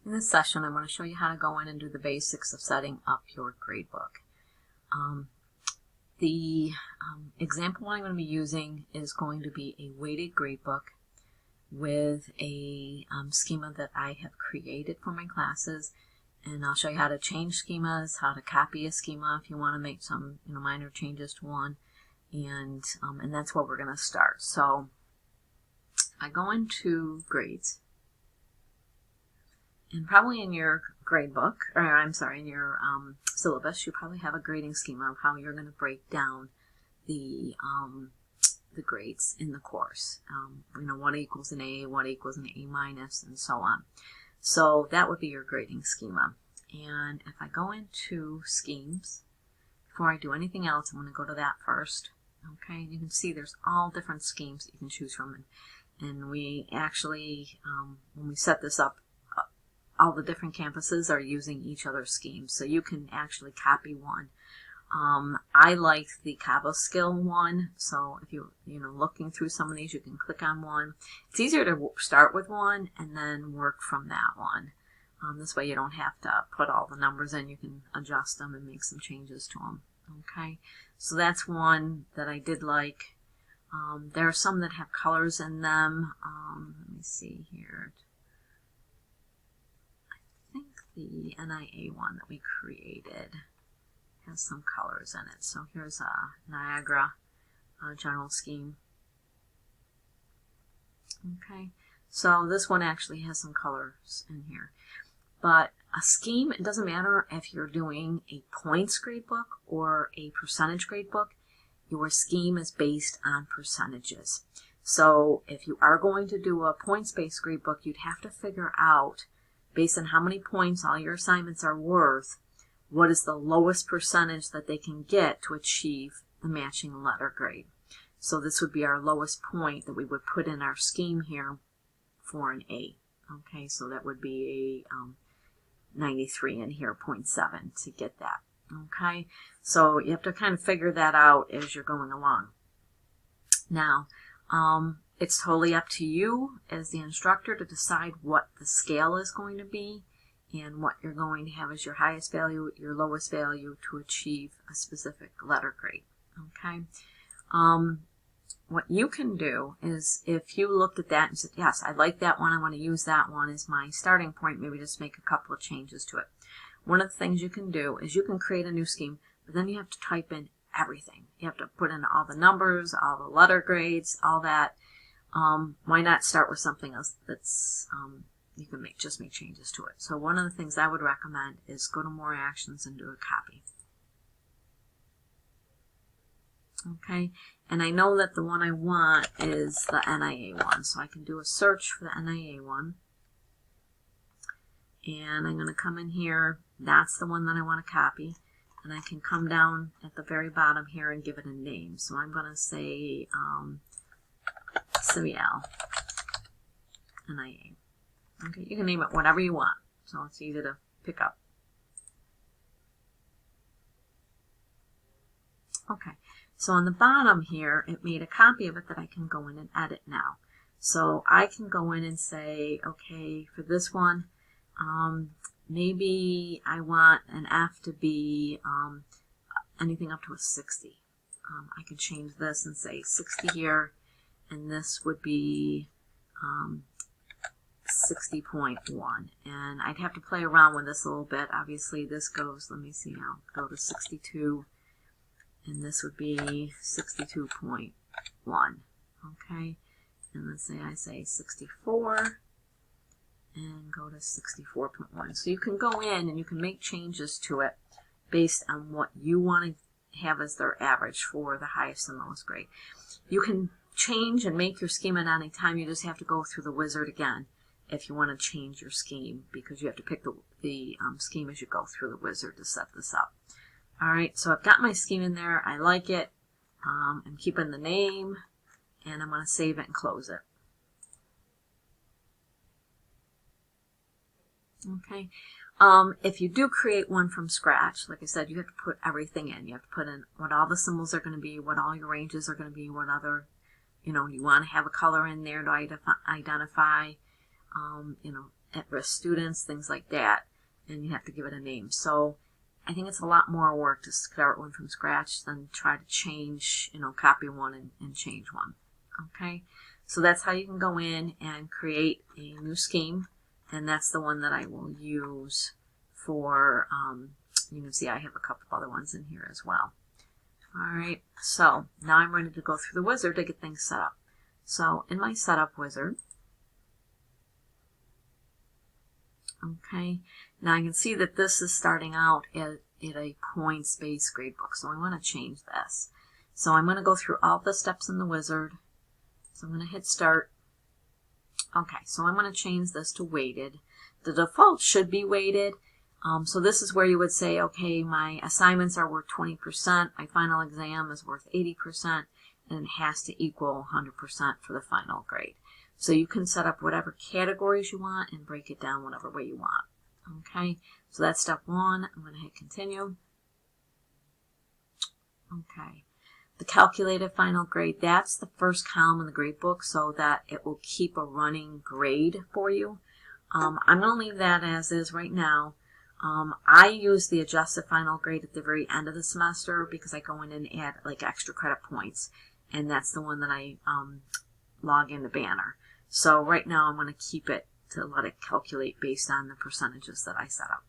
In this session, I want to show you how to go in and do the basics of setting up your gradebook. The example I'm going to be using is going to be a weighted gradebook with a schema that I have created for my classes, and I'll show you how to change schemas, how to copy a schema if you want to make some minor changes to one, and that's where we're going to start. So I go into grades. And probably in your gradebook, or I'm sorry, in your syllabus, you probably have a grading schema of how you're going to break down the grades in the course. What equals an A, what equals an A minus, and so on. So that would be your grading schema. And if I go into schemes, before I do anything else, I'm going to go to that first. Okay, you can see there's all different schemes that you can choose from. And we actually, when we set this up, all the different campuses are using each other's schemes, so you can actually copy one. I like the Cabo Skill one, so if you're looking through some of these, you can click on one. It's easier to start with one and then work from that one. This way you don't have to put all the numbers in. You can adjust them and make some changes to them. Okay, so that's one that I did like. There are some that have colors in them. Let me see here. The NIA one that we created has some colors in it. So here's a Niagara general scheme. Okay, so this one actually has some colors in here. But a scheme, it doesn't matter if you're doing a points gradebook or a percentage gradebook, your scheme is based on percentages. So if you are going to do a points-based gradebook, you'd have to figure out, based on how many points all your assignments are worth, what is the lowest percentage that they can get to achieve the matching letter grade. So this would be our lowest point that we would put in our scheme here for an A. Okay, so that would be a 93 in here, 0.7 to get that. Okay, so you have to kind of figure that out as you're going along. Now, it's totally up to you as the instructor to decide what the scale is going to be and what you're going to have as your highest value, your lowest value to achieve a specific letter grade. Okay. What you can do is, if you looked at that and said, yes, I like that one, I want to use that one as my starting point, maybe just make a couple of changes to it. One of the things you can do is you can create a new scheme, but then you have to type in everything. You have to put in all the numbers, all the letter grades, all that. Why not start with something else that's you can just make changes to it. So one of the things I would recommend is go to More Actions and do a copy. Okay, and I know that the one I want is the NIA one, so I can do a search for the NIA one. And I'm going to come in here, that's the one that I want to copy. And I can come down at the very bottom here and give it a name. So I'm going to say Simial NIA. Okay, you can name it whatever you want, so it's easy to pick up. Okay, so on the bottom here, it made a copy of it that I can go in and edit now. So I can go in and say, okay, for this one, maybe I want an F to be anything up to a 60. I could change this and say 60 here, and this would be 60.1. And I'd have to play around with this a little bit. Obviously this goes, let me see now, go to 62, and this would be 62.1. Okay, and let's say I say 64 and go to 64.1. So you can go in and you can make changes to it based on what you want to have as their average for the highest and lowest grade. You can change and make your scheme at any time. You just have to go through the wizard again if you want to change your scheme, because you have to pick the scheme as you go through the wizard to set this up. Alright, so I've got my scheme in there. I like it. I'm keeping the name, and I'm going to save it and close it. Okay, if you do create one from scratch, like I said, you have to put everything in. You have to put in what all the symbols are going to be, what all your ranges are going to be, what other, you want to have a color in there to identify, at-risk students, things like that, and you have to give it a name. So I think it's a lot more work to start one from scratch than try to change, copy one and change one. Okay, so that's how you can go in and create a new scheme, and that's the one that I will use for, you can see I have a couple other ones in here as well. Alright, so now I'm ready to go through the wizard to get things set up. So in my setup wizard, okay, now I can see that this is starting out at a points-based gradebook, so I want to change this. So I'm going to go through all the steps in the wizard. So I'm going to hit start. Okay, so I'm going to change this to weighted. The default should be weighted. So this is where you would say, okay, my assignments are worth 20%, my final exam is worth 80%, and it has to equal 100% for the final grade. So you can set up whatever categories you want and break it down whatever way you want. Okay, so that's step one. I'm going to hit continue. Okay, the calculated final grade, that's the first column in the grade book so that it will keep a running grade for you. I'm going to leave that as is right now. I use the adjusted final grade at the very end of the semester because I go in and add like extra credit points, and that's the one that I log in the Banner. So right now I'm going to keep it to let it calculate based on the percentages that I set up.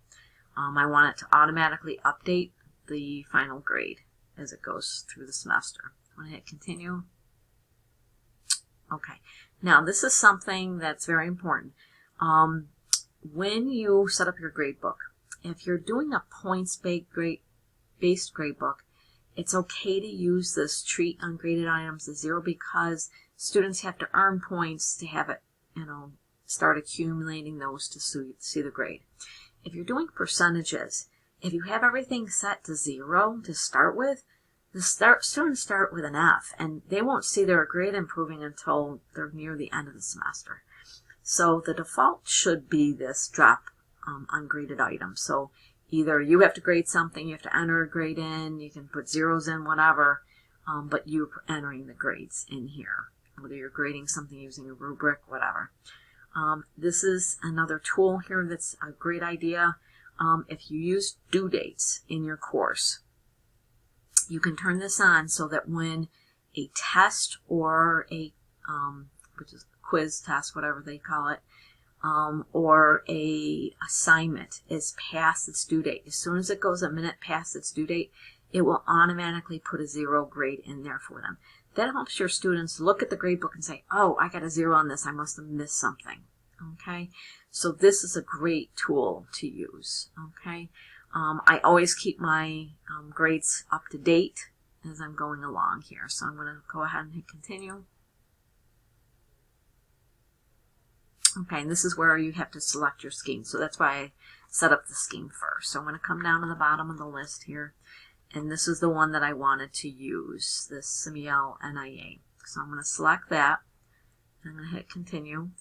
I want it to automatically update the final grade as it goes through the semester. I'm going to hit continue. Okay, now this is something that's very important. When you set up your grade book, if you're doing a points-based gradebook, it's okay to use this treat ungraded items as 0 because students have to earn points to have it, start accumulating those to see the grade. If you're doing percentages, if you have everything set to 0 to start with, the students start with an F, and they won't see their grade improving until they're near the end of the semester. So the default should be this drop ungraded item. So either you have to grade something, you have to enter a grade in, you can put zeros in, whatever, but you're entering the grades in here, whether you're grading something using a rubric, whatever. This is another tool here that's a great idea. If you use due dates in your course, you can turn this on so that when a test or a which is quiz test, whatever they call it, or a assignment is past its due date, as soon as it goes a minute past its due date, it will automatically put a 0 grade in there for them. That helps your students look at the grade book and say, oh, I got a 0 on this, I must have missed something. Okay, so this is a great tool to use. Okay, I always keep my grades up to date as I'm going along here. So I'm going to go ahead and hit continue. Okay, and this is where you have to select your scheme. So that's why I set up the scheme first. So I'm going to come down to the bottom of the list here. And this is the one that I wanted to use, this Simiel NIA. So I'm going to select that. I'm going to hit continue.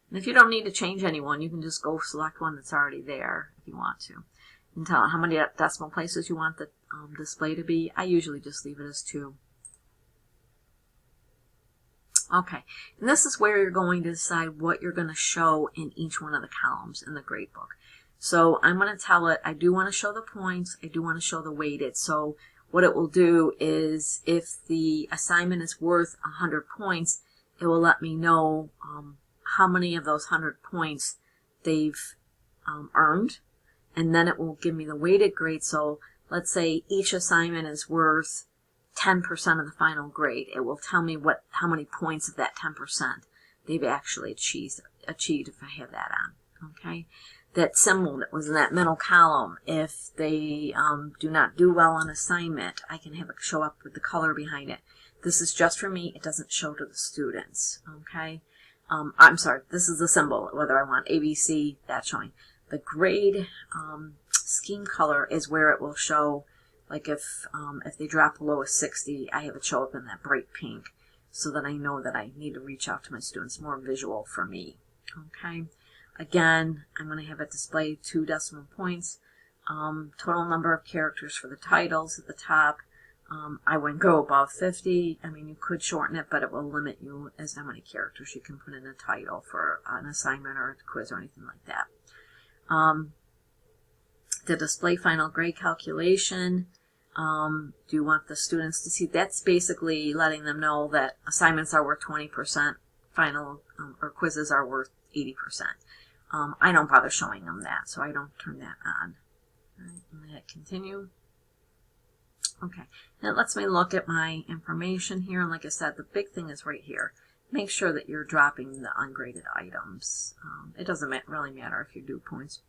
And if you don't need to change any one, you can just go select one that's already there if you want to. And tell it how many decimal places you want the display to be. I usually just leave it as 2. Okay, and this is where you're going to decide what you're going to show in each one of the columns in the gradebook. So I'm going to tell it, I do want to show the points, I do want to show the weighted. So what it will do is if the assignment is worth 100 points, it will let me know how many of those 100 points they've earned, and then it will give me the weighted grade. So let's say each assignment is worth 10% of the final grade. It will tell me how many points of that 10% they've actually achieved if I have that on. Okay, that symbol that was in that middle column, if they do not do well on assignment, I can have it show up with the color behind it. This is just for me. It doesn't show to the students. Okay, I'm sorry, this is the symbol, whether I want ABC, that's showing. The grade scheme color is where it will show. Like if they drop below a 60, I have it show up in that bright pink so that I know that I need to reach out to my students. More visual for me. Okay. Again, I'm going to have it display 2 decimal points. Total number of characters for the titles at the top. I wouldn't go above 50. I mean, you could shorten it, but it will limit you as to how many characters you can put in a title for an assignment or a quiz or anything like that. The display final grade calculation. Do you want the students to see? That's basically letting them know that assignments are worth 20%, final or quizzes are worth 80%. I don't bother showing them that, so I don't turn that on. All right, I'm going to hit continue. Okay, and it lets me look at my information here, and like I said, the big thing is right here. Make sure that you're dropping the ungraded items. It doesn't really matter if you do points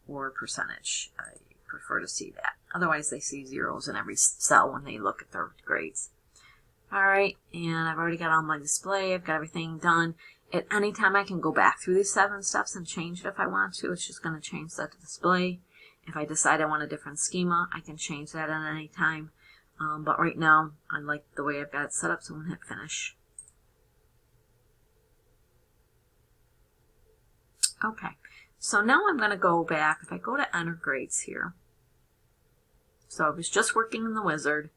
or percentage. I prefer to see that. Otherwise, they see zeros in every cell when they look at their grades. All right, and I've already got all my display. I've got everything done. At any time, I can go back through these 7 steps and change it if I want to. It's just going to change that to display. If I decide I want a different schema, I can change that at any time. But right now, I like the way I've got it set up, so I'm going to hit finish. Okay, so now I'm going to go back. If I go to enter grades here, so I was just working in the wizard.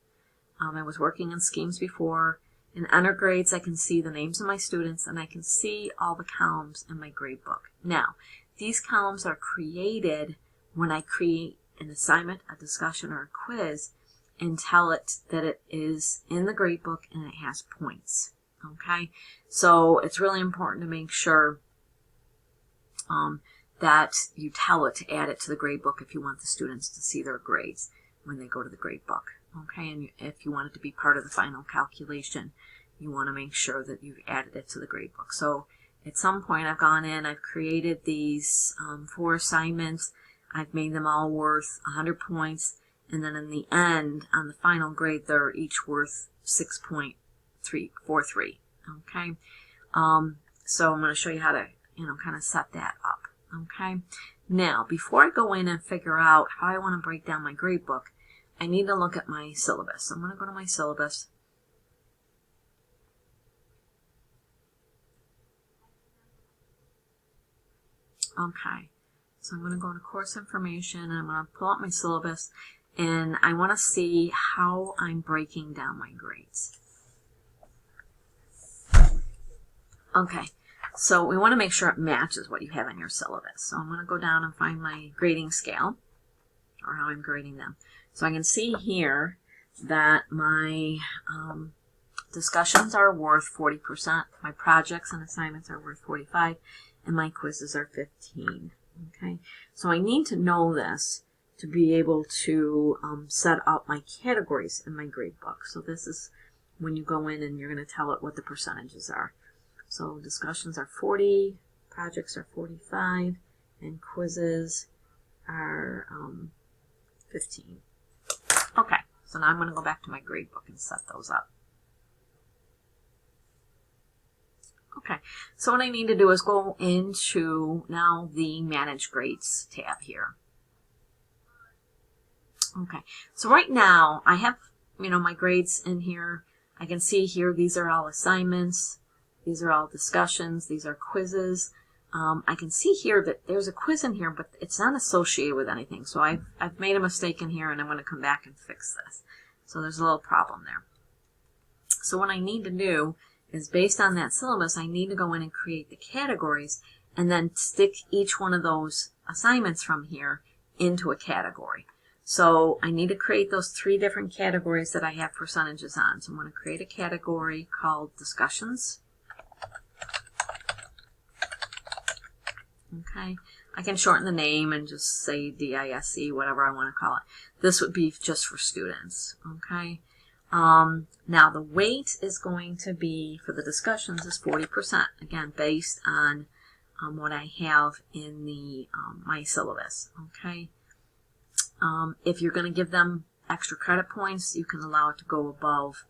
I was working in schemes before. In enter grades, I can see the names of my students, and I can see all the columns in my grade book. Now, these columns are created when I create an assignment, a discussion, or a quiz, and tell it that it is in the grade book and it has points. Okay, so it's really important to make sure that you tell it to add it to the grade book if you want the students to see their grades when they go to the grade book. Okay, and if you want it to be part of the final calculation, you want to make sure that you've added it to the grade book. So at some point I've gone in, I've created these 4 assignments, I've made them all worth 100 points, and then in the end, on the final grade, they're each worth 6.343. Okay, so I'm going to show you how to, kind of set that up. Okay, now before I go in and figure out how I want to break down my grade book, I need to look at my syllabus. So I'm going to go to my syllabus. Okay, so I'm going to go to course information, and I'm going to pull out my syllabus, and I want to see how I'm breaking down my grades. Okay, so we want to make sure it matches what you have in your syllabus. So I'm going to go down and find my grading scale, or how I'm grading them. So I can see here that my discussions are worth 40%, my projects and assignments are worth 45%, and my quizzes are 15%. Okay, so I need to know this to be able to set up my categories in my grade book. So this is when you go in and you're going to tell it what the percentages are. So discussions are 40, projects are 45, and quizzes are 15. Okay, so now I'm going to go back to my grade book and set those up. Okay, so what I need to do is go into now the Manage Grades tab here. Okay, so right now I have, my grades in here. I can see here these are all assignments, these are all discussions, these are quizzes. I can see here that there's a quiz in here, but it's not associated with anything. So I've made a mistake in here, and I'm going to come back and fix this. So there's a little problem there. So what I need to do is, based on that syllabus, I need to go in and create the categories and then stick each one of those assignments from here into a category. So I need to create those 3 different categories that I have percentages on. So I'm going to create a category called Discussions. Okay, I can shorten the name and just say DISC, whatever I want to call it. This would be just for students. Okay, now the weight is going to be, for the discussions, is 40%. Again, based on what I have in the my syllabus. Okay, if you're going to give them extra credit points, you can allow it to go above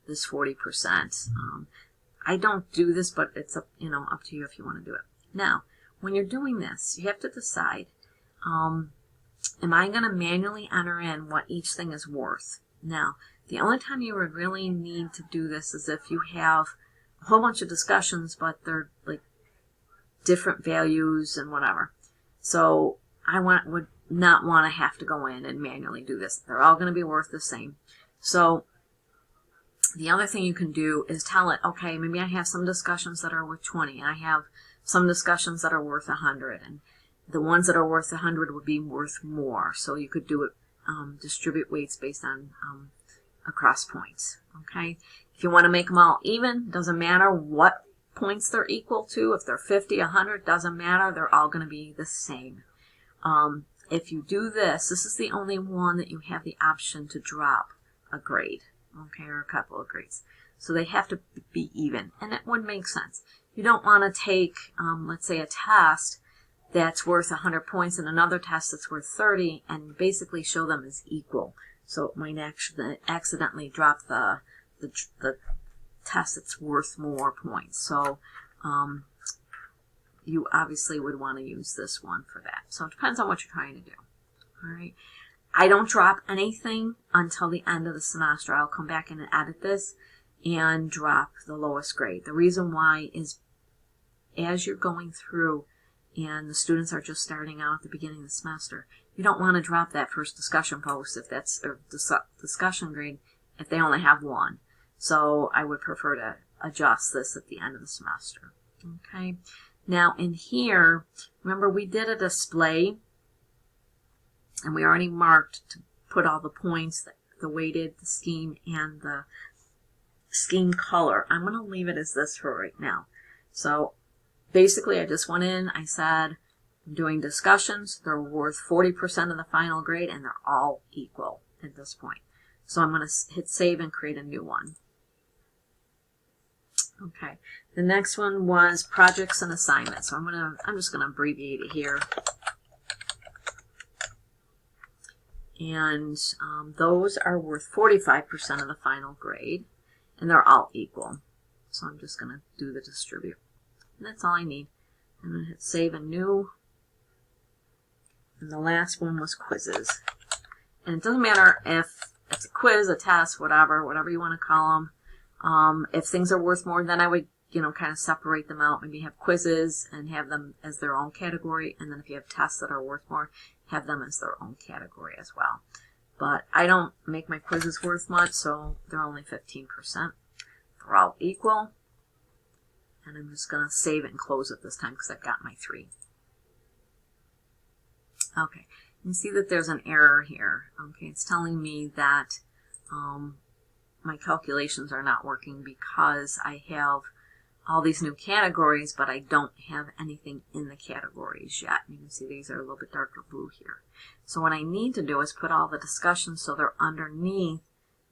this 40%. I don't do this, but it's up, up to you if you want to do it. Now, when you're doing this, you have to decide, am I going to manually enter in what each thing is worth? Now, the only time you would really need to do this is if you have a whole bunch of discussions, but they're like different values and whatever. So I would not want to have to go in and manually do this. They're all going to be worth the same. So The other thing you can do is tell it, okay, maybe I have some discussions that are worth 20, and I have some discussions that are worth 100, and the ones that are worth 100 would be worth more. So you could do it, distribute weights based on across points. Okay, if you want to make them all even, doesn't matter what points they're equal to. If they're 50, 100, doesn't matter. They're all going to be the same. If you do this, this is the only one that you have the option to drop a grade, okay, or a couple of grades. So they have to be even, and it would make sense. You don't want to take, let's say, a test that's worth 100 points and another test that's worth 30 and basically show them as equal. So it might actually accidentally drop the test that's worth more points. So you obviously would want to use this one for that. So it depends on what you're trying to do. All right. I don't drop anything until the end of the semester. I'll come back in and edit this and drop the lowest grade. The reason why is as you're going through and the students are just starting out at the beginning of the semester, you don't want to drop that first discussion post if that's or discussion grade if they only have one. So I would prefer to adjust this at the end of the semester. Okay. Now in here, remember we did a display and we already marked to put all the points, the weighted, the scheme, and the scheme color. I'm going to leave it as this for right now. So basically I just went in, I said I'm doing discussions, they're worth 40% of the final grade and they're all equal at this point. So I'm going to hit save and create a new one. Okay, the next one was projects and assignments. So I'm just gonna abbreviate it here. And those are worth 45% of the final grade, and they're all equal. So I'm just gonna do the distribute, and that's all I need. I'm gonna hit save and new. And the last one was quizzes, and it doesn't matter if it's a quiz, a test, whatever you want to call them. If things are worth more, then I would, kind of separate them out. Maybe have quizzes and have them as their own category. And then if you have tests that are worth more, have them as their own category as well. But I don't make my quizzes worth much, so they're only 15%. They're all equal. And I'm just going to save it and close it this time because I've got my 3. Okay. You see that there's an error here. Okay, it's telling me that my calculations are not working because I have all these new categories, but I don't have anything in the categories yet. You can see these are a little bit darker blue here. So what I need to do is put all the discussions so they're underneath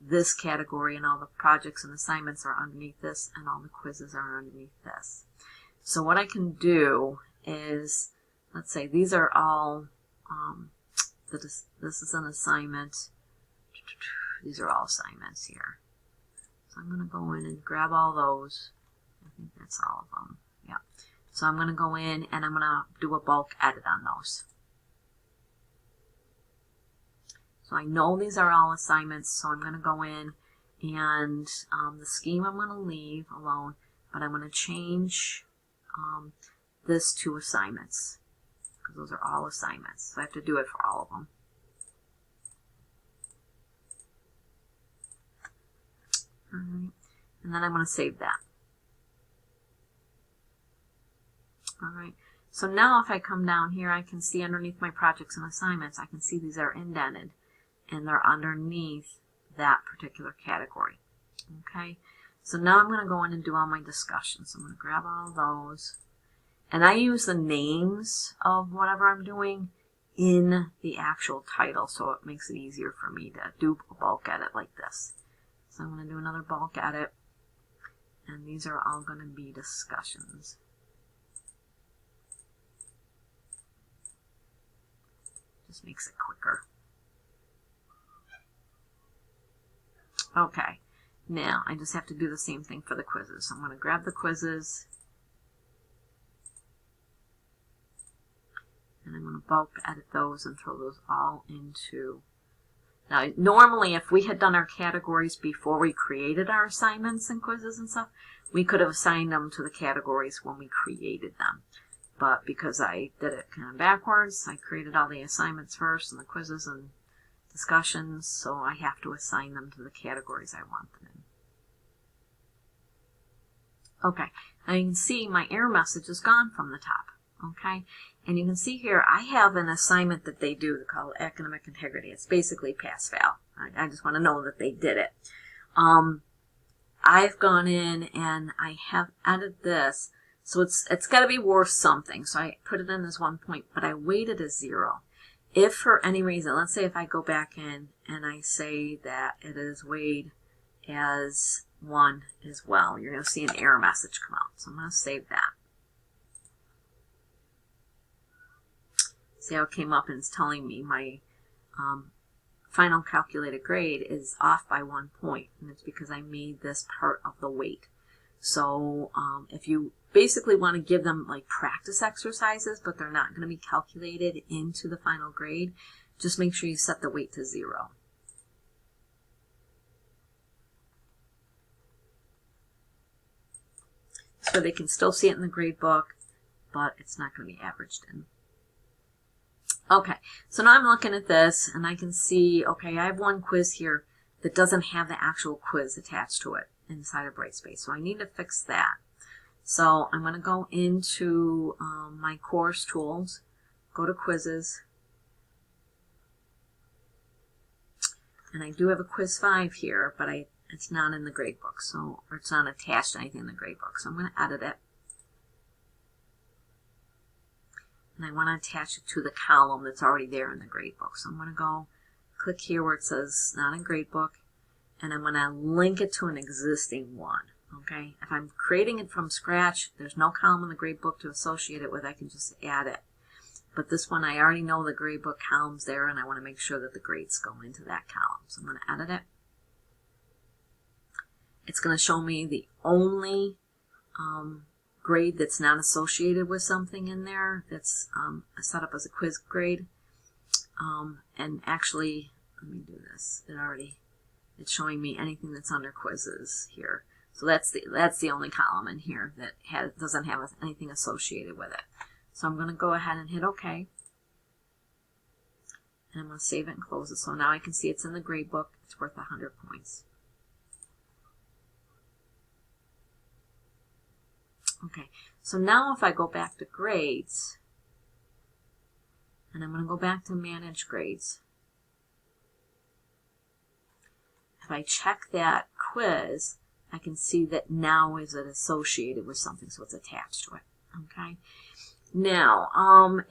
this category, and all the projects and assignments are underneath this, and all the quizzes are underneath this. So what I can do is, let's say these are all, this is an assignment. These are all assignments here. So I'm going to go in and grab all those. I think that's all of them. Yeah. So I'm going to go in and I'm going to do a bulk edit on those. So I know these are all assignments, so I'm going to go in and the scheme I'm going to leave alone, but I'm going to change this to assignments because those are all assignments. So I have to do it for all of them. Alright, and then I'm going to save that. Alright, so now if I come down here, I can see underneath my projects and assignments, I can see these are indented, and they're underneath that particular category. Okay, so now I'm going to go in and do all my discussions. So I'm going to grab all those, and I use the names of whatever I'm doing in the actual title, so it makes it easier for me to do a bulk edit like this. So I'm going to do another bulk edit, and these are all going to be discussions. Just makes it quicker. Okay, now I just have to do the same thing for the quizzes. So I'm going to grab the quizzes, and I'm going to bulk edit those and throw those all into. Now, normally, if we had done our categories before we created our assignments and quizzes and stuff, we could have assigned them to the categories when we created them. But because I did it kind of backwards, I created all the assignments first and the quizzes and discussions, so I have to assign them to the categories I want them in. Okay, now you can see my error message is gone from the top. Okay, and you can see here I have an assignment that they do called academic integrity. It's basically pass-fail. I just want to know that they did it. I've gone in and I have added this, so it's got to be worth something. So I put it in as 1 point, but I weighted as 0. If for any reason, let's say if I go back in and I say that it is weighed as 1 as well, you're going to see an error message come out. So I'm going to save that. See how it came up and it's telling me my final calculated grade is off by 1 point, and it's because I made this part of the weight. So if you basically want to give them like practice exercises, but they're not going to be calculated into the final grade, just make sure you set the weight to 0. So they can still see it in the grade book, but it's not going to be averaged in. Okay, so now I'm looking at this and I can see, okay, I have one quiz here that doesn't have the actual quiz attached to it inside of Brightspace. So I need to fix that. So I'm going to go into my course tools, go to quizzes, and I do have a quiz 5 here, but it's not in the gradebook, so or it's not attached to anything in the gradebook. So I'm going to edit it. And I want to attach it to the column that's already there in the gradebook. So I'm going to go click here where it says not in gradebook, and I'm going to link it to an existing one. Okay, if I'm creating it from scratch, there's no column in the gradebook to associate it with. I can just add it. But this one, I already know the gradebook column's there, and I want to make sure that the grades go into that column. So I'm going to edit it. It's going to show me the only grade that's not associated with something in there that's set up as a quiz grade. And actually, let me do this. It's showing me anything that's under quizzes here. So that's the only column in here that doesn't have anything associated with it. So I'm going to go ahead and hit OK. And I'm going to save it and close it. So now I can see it's in the gradebook. It's worth 100 points. Okay, so now if I go back to grades, and I'm going to go back to manage grades. If I check that quiz, I can see that now is it associated with something, so it's attached to it. Okay. Now,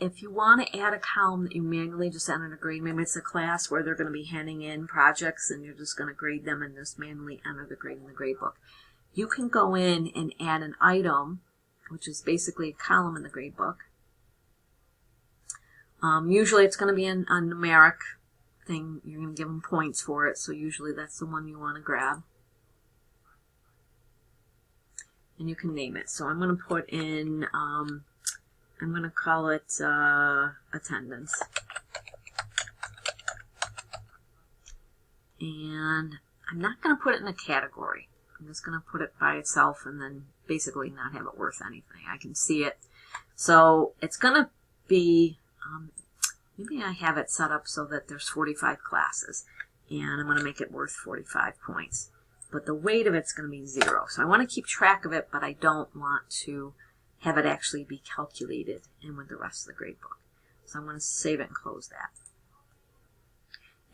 if you want to add a column that you manually just enter a grade, maybe it's a class where they're going to be handing in projects and you're just going to grade them and just manually enter the grade in the grade book. You can go in and add an item, which is basically a column in the grade book. Usually it's going to be a numeric thing. You're going to give them points for it, so usually that's the one you want to grab. And you can name it. So I'm going to put in, I'm going to call it attendance. And I'm not going to put it in a category. I'm just going to put it by itself and then basically not have it worth anything. I can see it. So it's going to be, maybe I have it set up so that there's 45 classes. And I'm going to make it worth 45 points. But the weight of it's going to be 0. So I want to keep track of it, but I don't want to have it actually be calculated in with the rest of the grade book. So I'm going to save it and close that.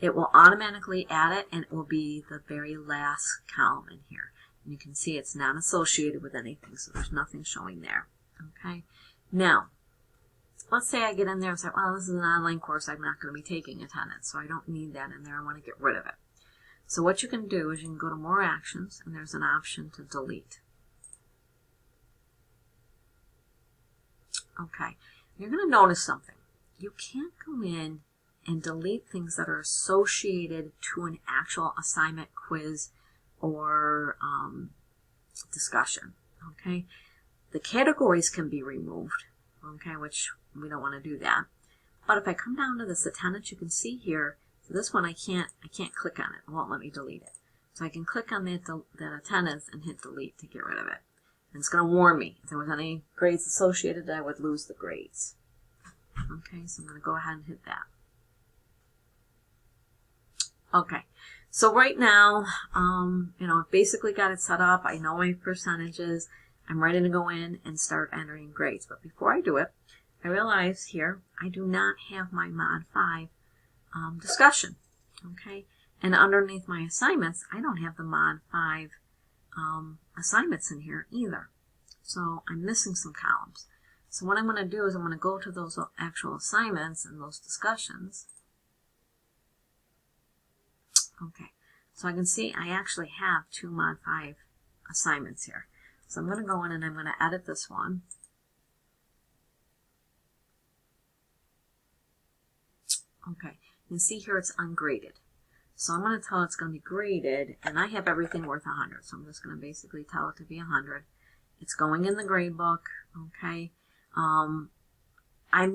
It will automatically add it, and it will be the very last column in here. And you can see it's not associated with anything, so there's nothing showing there. Okay. Now, let's say I get in there and say, well, this is an online course. I'm not going to be taking attendance, so I don't need that in there. I want to get rid of it. So what you can do is you can go to More Actions, and there's an option to delete. Okay. You're going to notice something. You can't go in and delete things that are associated to an actual assignment, quiz, or discussion. Okay. The categories can be removed, okay, which we don't want to do that. But if I come down to this attendance, you can see here, so this one I can't click on it. It won't let me delete it. So I can click on that attendance and hit delete to get rid of it. And it's going to warn me if there was any grades associated, I would lose the grades. Okay, so I'm going to go ahead and hit that. Okay, so right now, I've basically got it set up. I know my percentages. I'm ready to go in and start entering grades. But before I do it, I realize here I do not have my Mod 5 discussion. Okay, and underneath my assignments, I don't have the Mod 5 assignments in here either. So I'm missing some columns. So what I'm going to do is I'm going to go to those actual assignments and those discussions. Okay, so I can see I actually have 2 Mod 5 assignments here. So I'm going to go in and I'm going to edit this one. Okay, you can see here it's ungraded. So I'm going to tell it's going to be graded, and I have everything worth 100. So I'm just going to basically tell it to be 100. It's going in the gradebook. Okay, I'm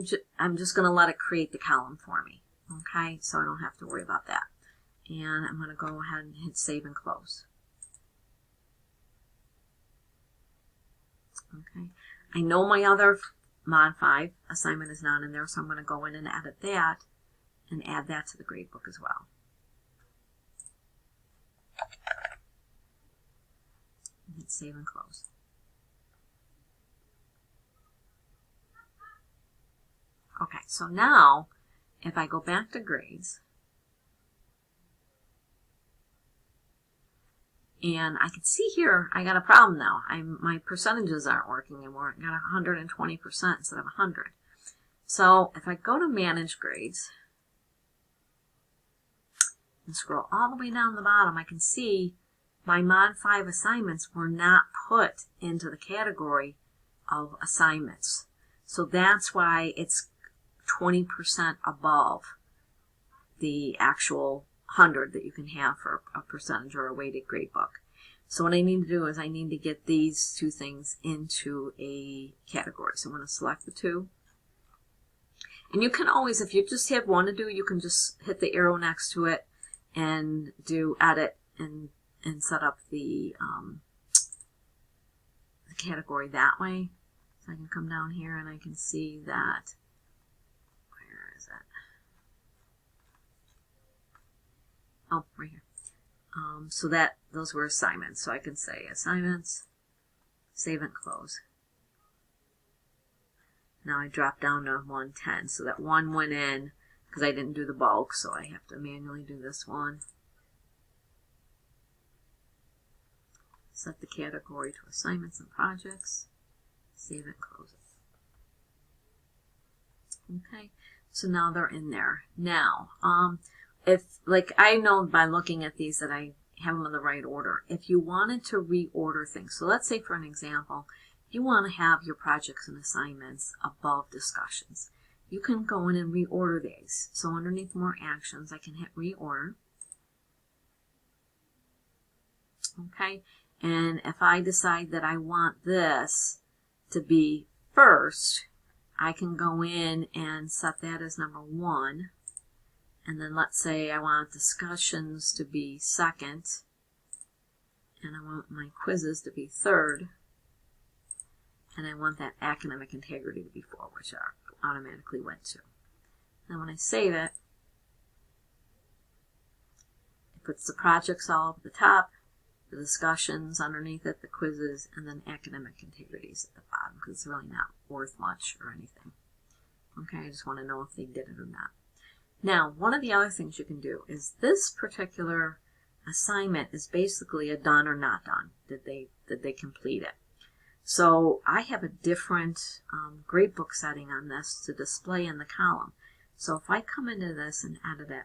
just going to let it create the column for me. Okay, so I don't have to worry about that. And I'm going to go ahead and hit save and close. Okay, I know my other Mod 5 assignment is not in there, so I'm going to go in and edit that and add that to the gradebook as well. And hit save and close. Okay, so now if I go back to grades, and I can see here I got a problem now. My percentages aren't working anymore. I got 120% instead of 100. So if I go to manage grades and scroll all the way down the bottom, I can see my Mod 5 assignments were not put into the category of assignments. So that's why it's 20% above the actual 100 that you can have for a percentage or a weighted gradebook. So what I need to do is I need to get these two things into a category. So I'm going to select the two. And you can always, if you just have one to do, you can just hit the arrow next to it and do edit and set up the category that way. So I can come down here and I can see that, where is it? Oh, right here. So that those were assignments. So I can say assignments, save and close. Now I drop down to 110. So that one went in because I didn't do the bulk. So I have to manually do this one. Set the category to assignments and projects. Save and close it. Okay. So now they're in there. Now, if, like, I know by looking at these that I have them in the right order. If you wanted to reorder things, so let's say for an example, you want to have your projects and assignments above discussions. You can go in and reorder these. So underneath more actions, I can hit reorder. Okay, and if I decide that I want this to be first, I can go in and set that as number 1. And then let's say I want discussions to be second, and I want my quizzes to be third, and I want that academic integrity to be 4, which I automatically went to. And when I save it, it puts the projects all up at the top, the discussions underneath it, the quizzes, and then academic integrities at the bottom, because it's really not worth much or anything. Okay, I just want to know if they did it or not. Now, one of the other things you can do is this particular assignment is basically a done or not done. Did they complete it? So I have a different gradebook setting on this to display in the column. So if I come into this and edit it,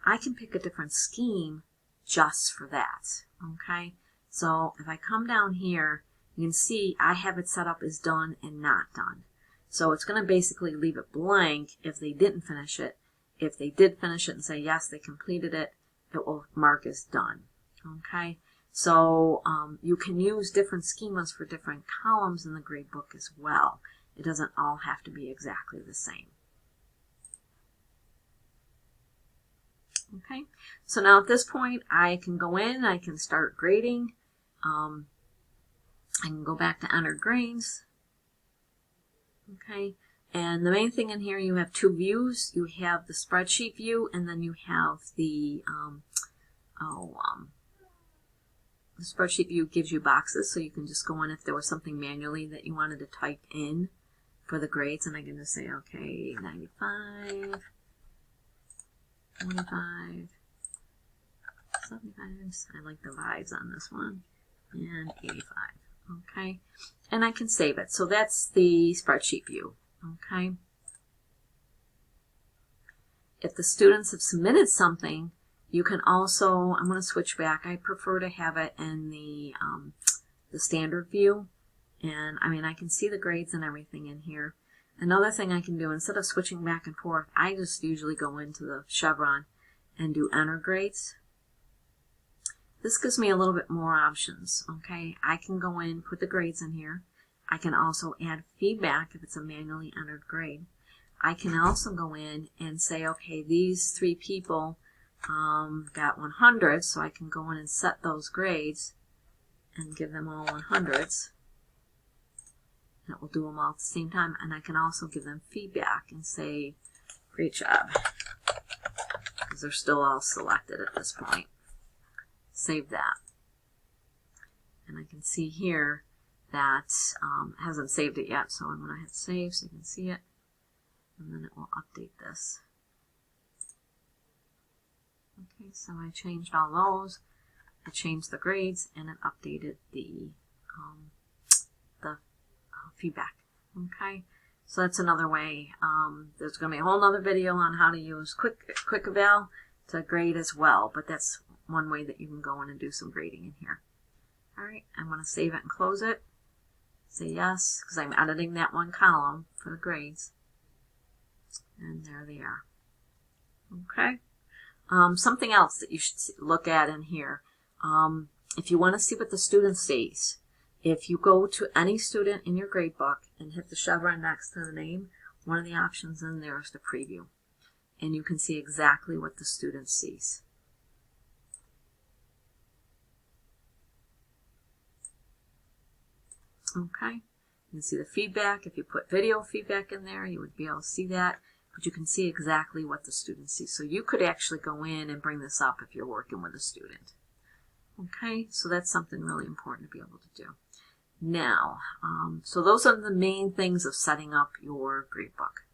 I can pick a different scheme just for that. Okay, so if I come down here, you can see I have it set up as done and not done. So it's going to basically leave it blank if they didn't finish it. If they did finish it and say, yes, they completed it, it will mark as done. Okay, so you can use different schemas for different columns in the gradebook as well. It doesn't all have to be exactly the same. Okay, so now at this point, I can go in, I can start grading. I can go back to enter grades. Okay, and the main thing in here, you have 2 views. You have the spreadsheet view, and then you have the The spreadsheet view gives you boxes, so you can just go in if there was something manually that you wanted to type in for the grades, and I can just say, okay, 95, 45, 75, I like the vibes on this one, and 85, okay? And I can save it. So that's the spreadsheet view, okay? If the students have submitted something, you can also, I'm going to switch back. I prefer to have it in the standard view. And I mean, I can see the grades and everything in here. Another thing I can do, instead of switching back and forth, I just usually go into the chevron and do enter grades. This gives me a little bit more options, okay? I can go in, put the grades in here. I can also add feedback if it's a manually entered grade. I can also go in and say, okay, these 3 people got 100, so I can go in and set those grades and give them all 100s. And it will do them all at the same time. And I can also give them feedback and say, great job, because they're still all selected at this point. Save that. And I can see here that it hasn't saved it yet, so I'm going to hit save so you can see it. And then it will update this. Okay, so I changed all those. I changed the grades, and it updated the feedback. Okay, so that's another way. There's going to be a whole other video on how to use Quick Eval to grade as well, but that's one way that you can go in and do some grading in here. All right, I'm going to save it and close it. Say yes, because I'm editing that one column for the grades. And there they are. Okay. Something else that you should look at in here. If you want to see what the student sees, if you go to any student in your gradebook and hit the chevron next to the name, one of the options in there is the preview. And you can see exactly what the student sees. Okay. You can see the feedback. If you put video feedback in there, you would be able to see that. But you can see exactly what the student sees. So you could actually go in and bring this up if you're working with a student. Okay, so that's something really important to be able to do. Now, so those are the main things of setting up your gradebook.